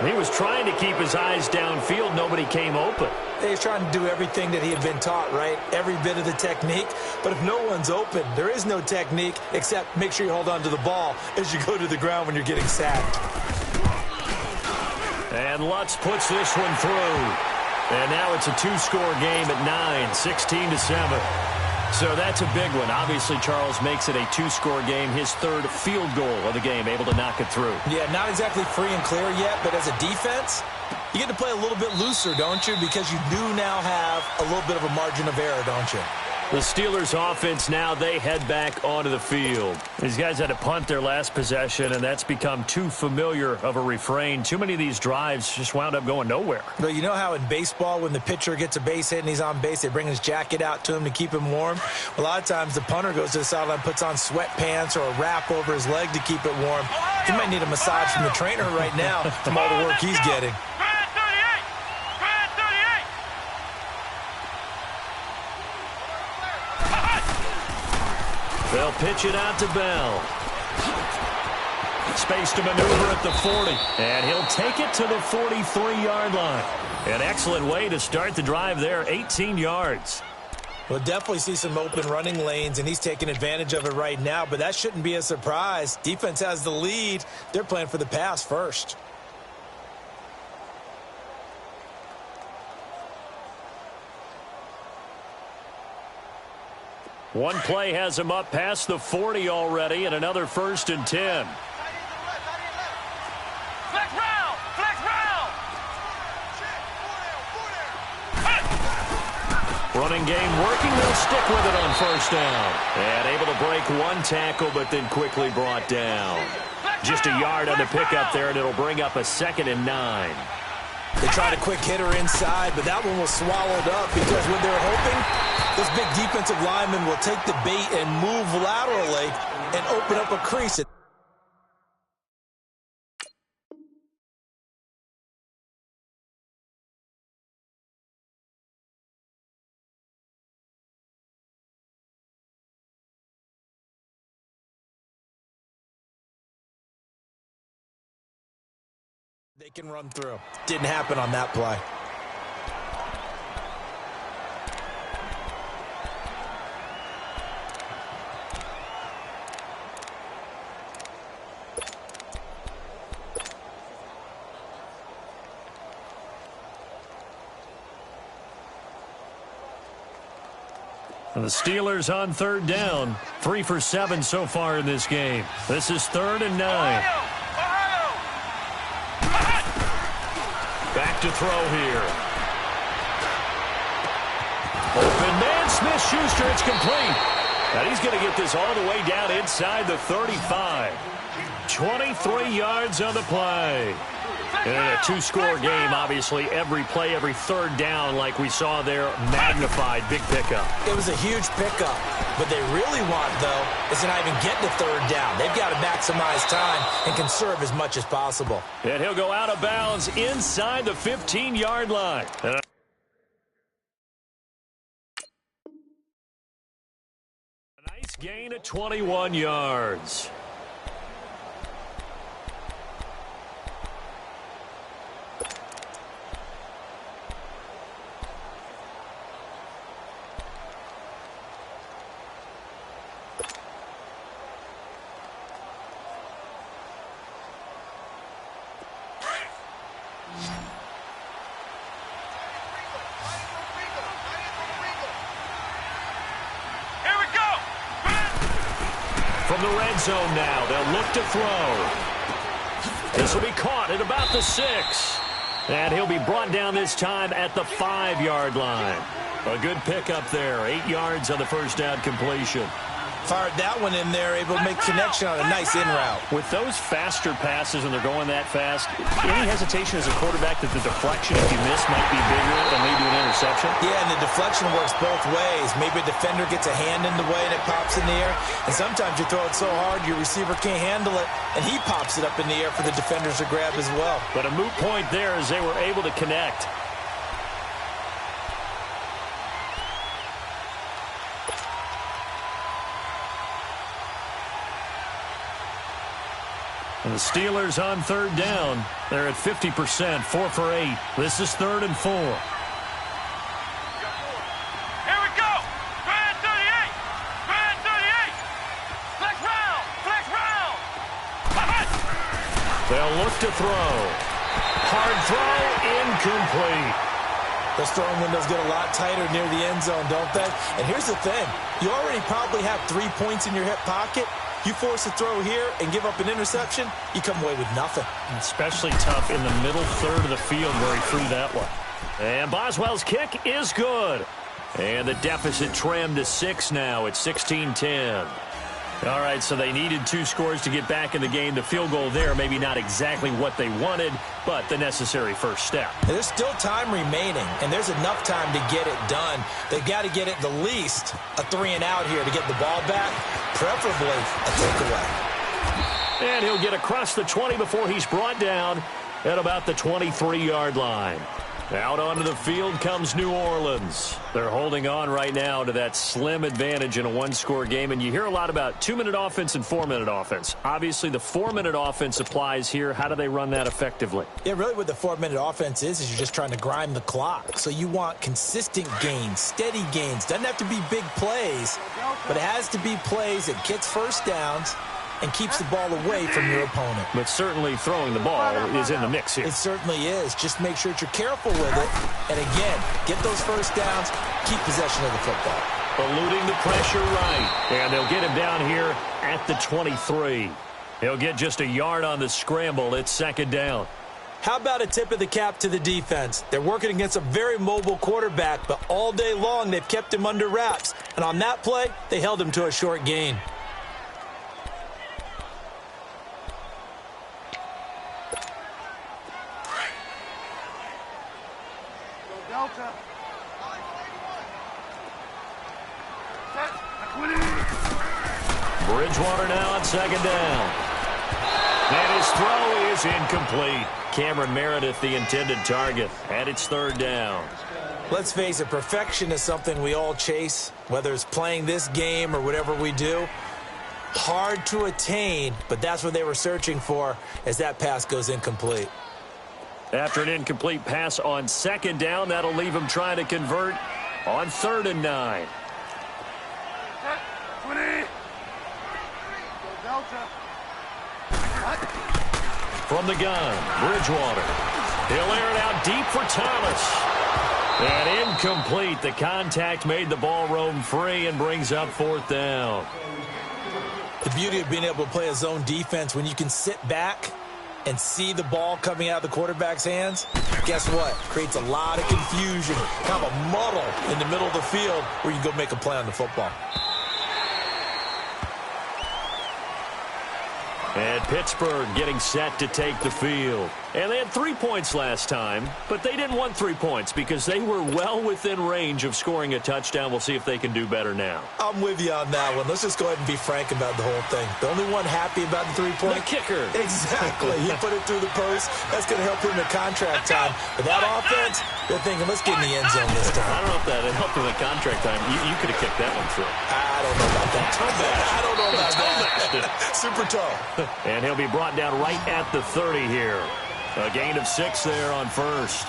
He was trying to keep his eyes downfield. Nobody came open. He's trying to do everything that he had been taught, right? Every bit of the technique. But if no one's open, there is no technique except make sure you hold on to the ball as you go to the ground when you're getting sacked. And Lutz puts this one through. And now it's a two-score game at 9, 16-7. So that's a big one. Obviously, Charles makes it a two-score game, his third field goal of the game, able to knock it through. Yeah, not exactly free and clear yet, but as a defense, you get to play a little bit looser, don't you? Because you do now have a little bit of a margin of error, don't you? The Steelers offense now, they head back onto the field. These guys had to punt their last possession, and that's become too familiar of a refrain. Too many of these drives just wound up going nowhere. But you know how in baseball, when the pitcher gets a base hit and he's on base, they bring his jacket out to him to keep him warm? A lot of times the punter goes to the sideline, puts on sweatpants or a wrap over his leg to keep it warm. He might need a massage from the trainer right now from all the work he's getting. They'll pitch it out to Bell. Space to maneuver at the 40. And he'll take it to the 43-yard line. An excellent way to start the drive there, 18 yards. We'll definitely see some open running lanes, and he's taking advantage of it right now, but that shouldn't be a surprise. Defense has the lead. They're playing for the pass first. One play has him up past the 40 already, and another 1st and 10. Flex round! Flex round! Running game working. They'll stick with it on 1st down. And able to break one tackle, but then quickly brought down. Just a yard on the pickup there, and it'll bring up a 2nd and 9. They tried a quick hitter inside, but that one was swallowed up because when they're hoping, this big defensive lineman will take the bait and move laterally and open up a crease. They can run through. Didn't happen on that play. The Steelers on 3rd down. 3 for 7 so far in this game. This is 3rd and 9. Back to throw here. Open man, Smith-Schuster, it's complete. And he's going to get this all the way down inside the 35. 23 yards on the play. And in a two-score game, obviously, every play, every 3rd down, like we saw there, magnified, big pickup. It was a huge pickup. What they really want, though, is to not even get to 3rd down. They've got to maximize time and conserve as much as possible. And he'll go out of bounds inside the 15-yard line. A nice gain of 21 yards. From the red zone now, they'll look to throw. This will be caught at about the 6. And he'll be brought down this time at the 5-yard line. A good pickup there, 8 yards on the 1st down completion. Fired that one in there, able to make connection on a nice in route. With those faster passes and they're going that fast, any hesitation as a quarterback that the deflection, if you miss, might be bigger and lead to an interception? Yeah, and the deflection works both ways. Maybe a defender gets a hand in the way and it pops in the air. And sometimes you throw it so hard your receiver can't handle it, and he pops it up in the air for the defenders to grab as well. But a moot point there as they were able to connect. And the Steelers on third down. They're at 50%, 4 for 8. This is 3rd and 4. Here we go. Grand 38. Grand 38. Flex round. Flex round. They'll look to throw. Hard throw, incomplete. Those throwing windows get a lot tighter near the end zone, don't they? And here's the thing. You already probably have 3 points in your hip pocket. You force a throw here and give up an interception, you come away with nothing. Especially tough in the middle third of the field where he threw that one. And Boswell's kick is good. And the deficit trimmed to 6 now. It's 16-10. All right, so they needed 2 scores to get back in the game. The field goal there, maybe not exactly what they wanted, but the necessary first step. And there's still time remaining, and there's enough time to get it done. They've got to get at the least a 3 and out here to get the ball back, preferably a takeaway. And he'll get across the 20 before he's brought down at about the 23-yard line. Out onto the field comes New Orleans. They're holding on right now to that slim advantage in a 1-score game. And you hear a lot about 2-minute offense and 4-minute offense. Obviously, the 4-minute offense applies here. How do they run that effectively? Yeah, really what the 4-minute offense is you're just trying to grind the clock. So you want consistent gains, steady gains. Doesn't have to be big plays, but it has to be plays that gets first downs and keeps the ball away from your opponent. But certainly throwing the ball is in the mix here. It certainly is. Just make sure that you're careful with it. And again, get those first downs, keep possession of the football. Eluding the pressure right. And they'll get him down here at the 23. He'll get just a yard on the scramble. It's 2nd down. How about a tip of the cap to the defense? They're working against a very mobile quarterback, but all day long they've kept him under wraps. And on that play, they held him to a short gain. Delta. Bridgewater now on 2nd down. And his throw is incomplete. Cameron Meredith, the intended target, and it's 3rd down. Let's face it, perfection is something we all chase, whether it's playing this game or whatever we do. Hard to attain, but that's what they were searching for as that pass goes incomplete. After an incomplete pass on 2nd down, that'll leave him trying to convert on 3rd and 9. 20. Delta. From the gun, Bridgewater. He'll air it out deep for Thomas. And incomplete. The contact made the ball roam free and brings up 4th down. The beauty of being able to play a zone defense when you can sit back and see the ball coming out of the quarterback's hands, guess what? Creates a lot of confusion, kind of a muddle in the middle of the field where you can go make a play on the football. And Pittsburgh getting set to take the field. And they had 3 points last time, but they didn't want 3 points because they were well within range of scoring a touchdown. We'll see if they can do better now. I'm with you on that one. Let's just go ahead and be frank about the whole thing. The only one happy about the 3-point? The kicker. Exactly. He put it through the post. That's going to help him in contract time. But that offense, they're thinking, let's get in the end zone this time. I don't know if that helped him in contract time. You could have kicked that one through. I don't know about that. I don't know about that. Super toe. And he'll be brought down right at the 30 here. A gain of 6 there on 1st.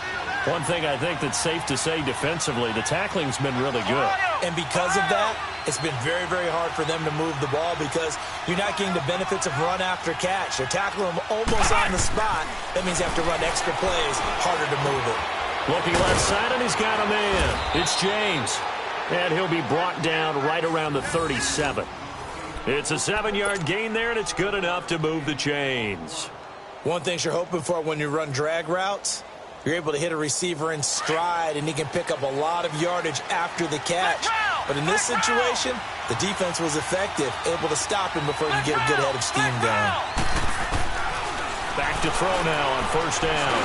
One thing I think that's safe to say defensively, the tackling's been really good. And because of that, it's been very, very hard for them to move the ball because you're not getting the benefits of run after catch. They're tackling them almost on the spot. That means you have to run extra plays, harder to move it. Looking left side, and he's got a man. It's James. And he'll be brought down right around the 37. It's a 7-yard gain there, and it's good enough to move the chains. One thing you're hoping for when you run drag routes, you're able to hit a receiver in stride, and he can pick up a lot of yardage after the catch. But in this situation, the defense was effective, able to stop him before he could get a good head of steam going. Back to throw now on 1st down.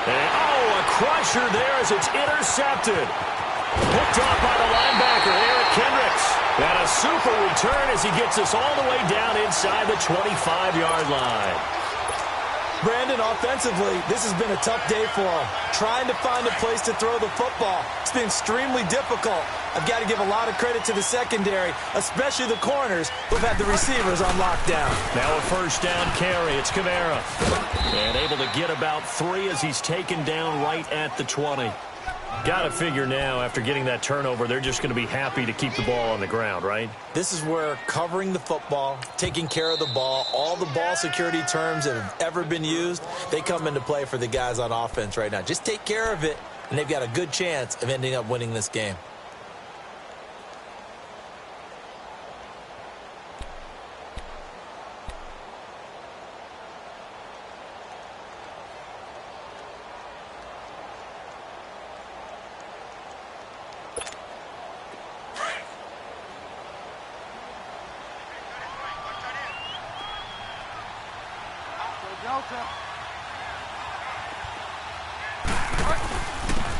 And, a crusher there as it's intercepted. Picked off by the linebacker, Eric Kendricks. And a super return as he gets us all the way down inside the 25-yard line. Brandon, offensively, this has been a tough day for him. Trying to find a place to throw the football. It's been extremely difficult. I've got to give a lot of credit to the secondary, especially the corners who've had the receivers on lockdown. Now a first down carry. It's Kamara. And able to get about 3 as he's taken down right at the 20. Got to figure now, after getting that turnover, they're just going to be happy to keep the ball on the ground, right? This is where covering the football, taking care of the ball, all the ball security terms that have ever been used, they come into play for the guys on offense right now. Just take care of it, and they've got a good chance of ending up winning this game.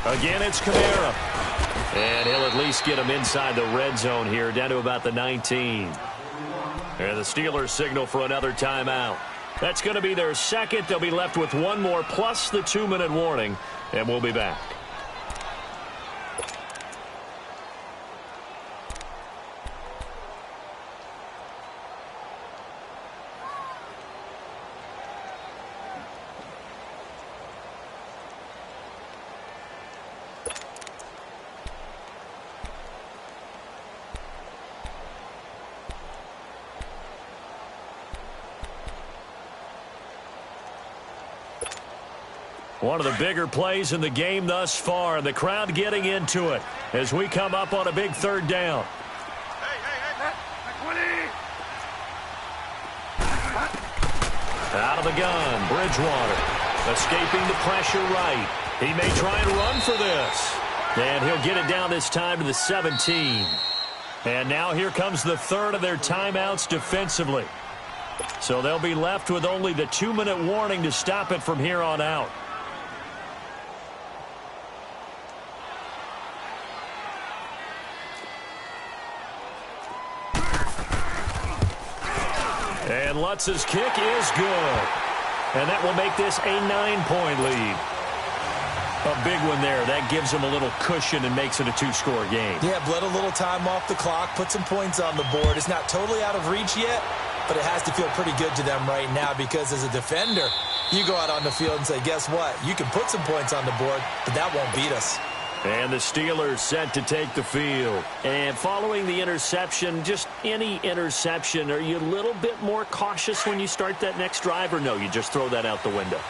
Again, it's Kamara. And he'll at least get him inside the red zone here, down to about the 19. And the Steelers signal for another timeout. That's going to be their second. They'll be left with one more, plus the 2-minute warning, and we'll be back. One of the bigger plays in the game thus far, and the crowd getting into it as we come up on a big third down. Out of the gun, Bridgewater, escaping the pressure right. He may try and run for this. And he'll get it down this time to the 17. And now here comes the third of their timeouts defensively. So they'll be left with only the 2-minute warning to stop it from here on out. And Lutz's kick is good. And that will make this a 9-point lead. A big one there. That gives them a little cushion and makes it a 2-score game. Yeah, bled a little time off the clock, put some points on the board. It's not totally out of reach yet, but it has to feel pretty good to them right now because as a defender, you go out on the field and say, guess what? You can put some points on the board, but that won't beat us. And the Steelers set to take the field. And following the interception, just any interception, are you a little bit more cautious when you start that next drive, or no, you just throw that out the window?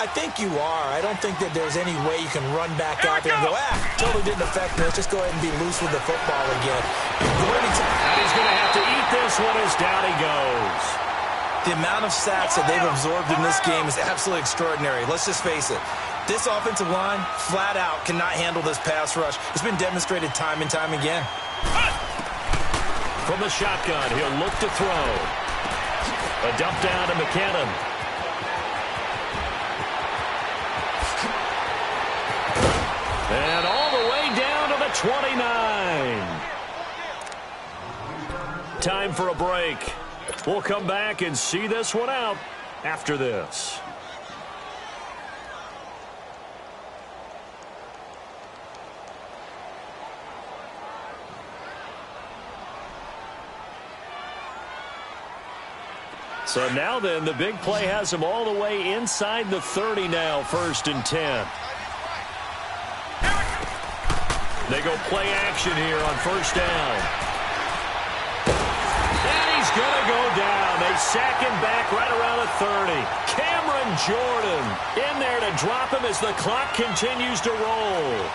I think you are. I don't think that there's any way you can run back out there and go, totally didn't affect me. Let's just go ahead and be loose with the football again. And he's going to have to eat this one as down he goes. The amount of sacks that they've absorbed in this game is absolutely extraordinary. Let's just face it. This offensive line, flat out, cannot handle this pass rush. It's been demonstrated time and time again. From the shotgun, he'll look to throw. A dump down to McKinnon. And all the way down to the 29. Time for a break. We'll come back and see this one out after this. So now then, the big play has them all the way inside the 30 now, 1st and 10. They go play action here on 1st down. And he's going to go down. They sack him back right around the 30. Cameron Jordan in there to drop him as the clock continues to roll.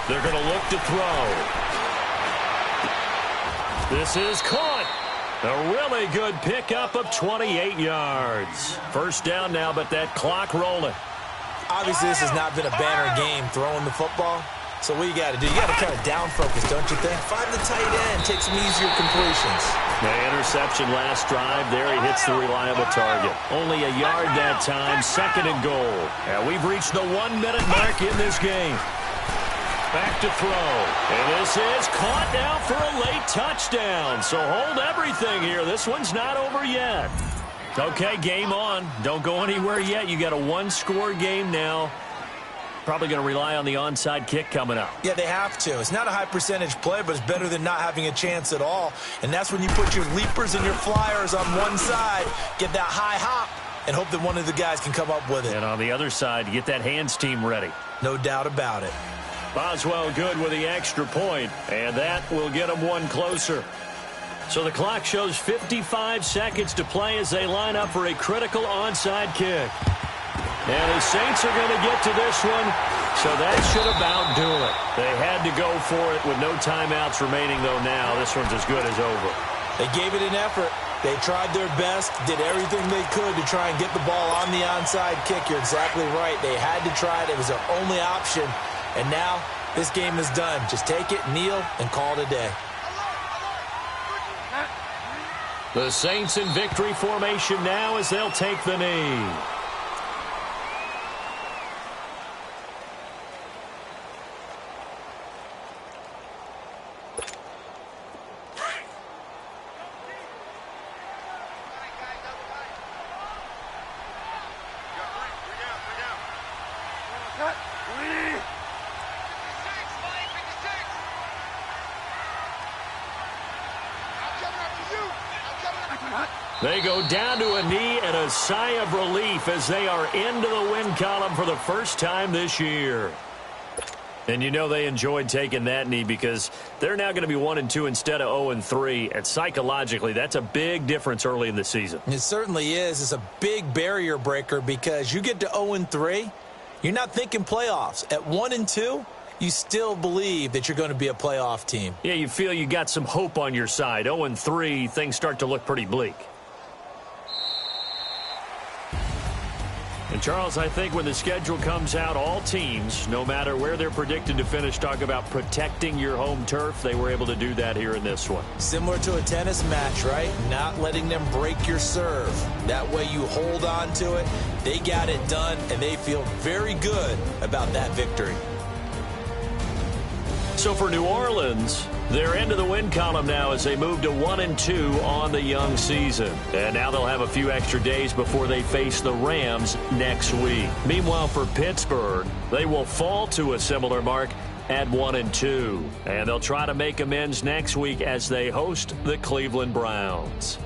They're going to look to throw. This is caught. A really good pickup of 28 yards. 1st down now, but that clock rolling. Obviously, this has not been a banner game throwing the football. So what you got to do, you got to kind of down focus, don't you think? Find the tight end, take some easier completions. The interception last drive. There he hits the reliable target. Only a yard that time, 2nd and goal. And we've reached the 1-minute mark in this game. Back to throw. And this is caught now for a late touchdown. So hold everything here. This one's not over yet. Okay, game on. Don't go anywhere yet. You got a one-score game now. Probably going to rely on the onside kick coming up. Yeah, they have to. It's not a high percentage play, but it's better than not having a chance at all. And that's when you put your leapers and your flyers on one side, get that high hop, and hope that one of the guys can come up with it. And on the other side, you get that hands team ready. No doubt about it. Boswell good with the extra point, and that will get them one closer. So the clock shows 55 seconds to play as they line up for a critical onside kick. And the Saints are going to get to this one, so that should about do it. They had to go for it with no timeouts remaining, though now this one's as good as over. They gave it an effort. They tried their best, did everything they could to try and get the ball on the onside kick. You're exactly right. They had to try it. It was their only option. And now this game is done. Just take it, kneel, and call it a day. The Saints in victory formation now as they'll take the knee. They go down to a knee and a sigh of relief as they are into the win column for the first time this year. And you know they enjoyed taking that knee because they're now going to be 1-2 instead of 0-3. And psychologically, that's a big difference early in the season. It certainly is. It's a big barrier breaker because you get to 0-3, you're not thinking playoffs. At 1-2, you still believe that you're going to be a playoff team. Yeah, you feel you got some hope on your side. 0-3, things start to look pretty bleak. And, Charles, I think when the schedule comes out, all teams, no matter where they're predicted to finish, talk about protecting your home turf. They were able to do that here in this one. Similar to a tennis match, right? Not letting them break your serve. That way you hold on to it. They got it done, and they feel very good about that victory. So for New Orleans, they're into the win column now as they move to 1-2 on the young season. And now they'll have a few extra days before they face the Rams next week. Meanwhile, for Pittsburgh, they will fall to a similar mark at 1-2. And they'll try to make amends next week as they host the Cleveland Browns.